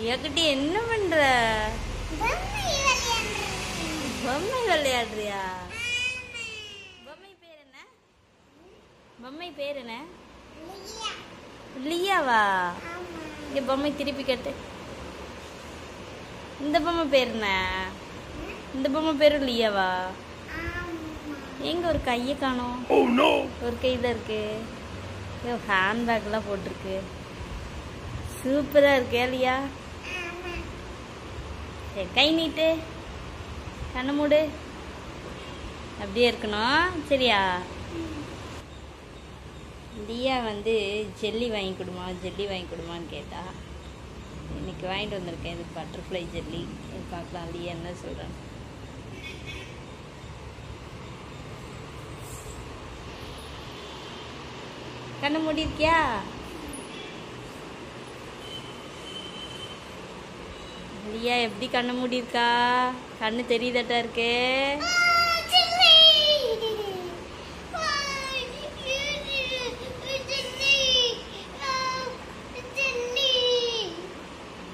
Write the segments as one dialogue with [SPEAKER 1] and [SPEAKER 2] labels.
[SPEAKER 1] லியா குட்டி என்ன பண்ற? பொம்மை விளையாடுறியா? பொம்மை பேர் என்ன? பொம்மை பேர் என்ன? லியாவா? இங்க பொம்மை திருப்பி கட்டு. இந்த பொம்மை பேர் என்ன? இந்த பொம்மை பேரு லியாவா? எங்க ஒரு கையை காணோம். ஒரு கையில இருக்கு. ஹேண்ட் பேக்லாம் போட்டிருக்கு. சூப்பரா இருக்கு லியா. சரி கை நீட்டு, கண்ணு மூடு. அப்படியே இருக்கணும் சரியா? லியா வந்து ஜெல்லி வாங்கி கொடுமா, ஜெல்லி வாங்கி கொடுமான்னு கேட்டா. இன்னைக்கு வாங்கிட்டு வந்திருக்கேன். இது பட்டர்ஃப்ளை ஜெல்லி. இது பார்க்கலாம் லியா என்ன சொல்கிறேன். கண்ணு மூடி இருக்கியா? லியா எப்படி கண்ணு மூடி இருக்கா? கண்ணு தெரியுதட்டா இருக்கு.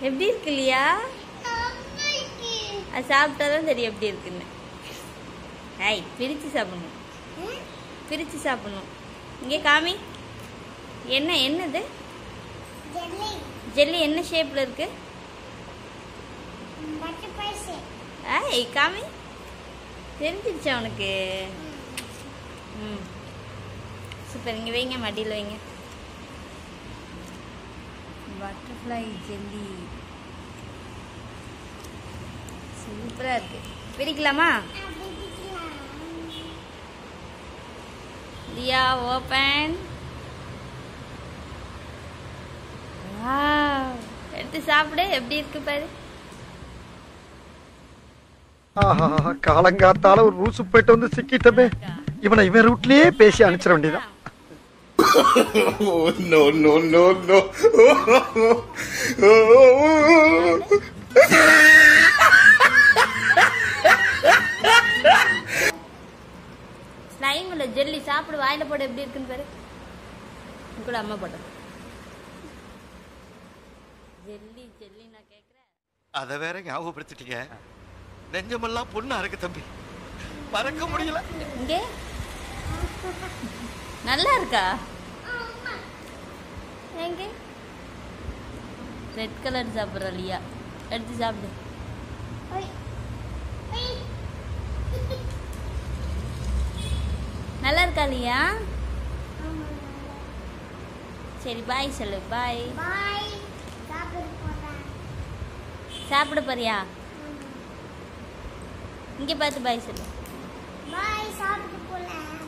[SPEAKER 1] எப்படி இருக்கு லியா? அது சாப்பிட்டாதான் தெரியும் எப்படி இருக்குன்னு. ஐய் பிரிச்சு சாப்பிடணும், பிரிச்சு சாப்பிடணும். இங்கே காமி. என்ன என்னது? ஜெல்லி என்ன ஷேப்ல இருக்கு? ஐய் காமி. தெரிஞ்சிருச்சா உனக்கு? சூப்பர். இங்கே வைங்க, மடியில் வைங்க. பட்டர்ஃப்ளை ஜெல்லி சூப்பரா இருக்கு. பிரிக்கலாமா? லியா ஓபன். வாவ், எடுத்து சாப்பிடு. எப்படி இருக்கு பாரு.
[SPEAKER 2] காலங்காத்தால ஒரு ரூசு போயிட்டு வந்து சிக்கிட்டமே. இவன் ரூட்லயே பேசி அனுப்பிச்சிட வேண்டியதான்.
[SPEAKER 3] No, no, no, no.
[SPEAKER 1] ஸ்லைம்ல ஜெல்லி சாப்பிடு. வாயில போட எப்படி இருக்குன்னு பாரு. கூட அம்மா போட்ட ஜெல்லி ஜெல்லி நான் கேக்குறேன்.
[SPEAKER 2] அத வேற ஞாபகப்படுத்திட்டீங்க. நெஞ்சமெல்லாம் பொண்ணா இருக்கு தம்பி. பறக்க முடியல.
[SPEAKER 1] இங்கே நல்லா இருக்கா? எங்க ரெட் கலர் சாப்பிட்ற லியா. எடுத்து சாப்பிடு. நல்லா இருக்கா லியா? சரி பாய் சொல்லு. பாய். சாப்பிட போறியா? இங்க பார்த்து பாய் சொல்லு.
[SPEAKER 4] பாய். சாப்பிட்டு போலாம்.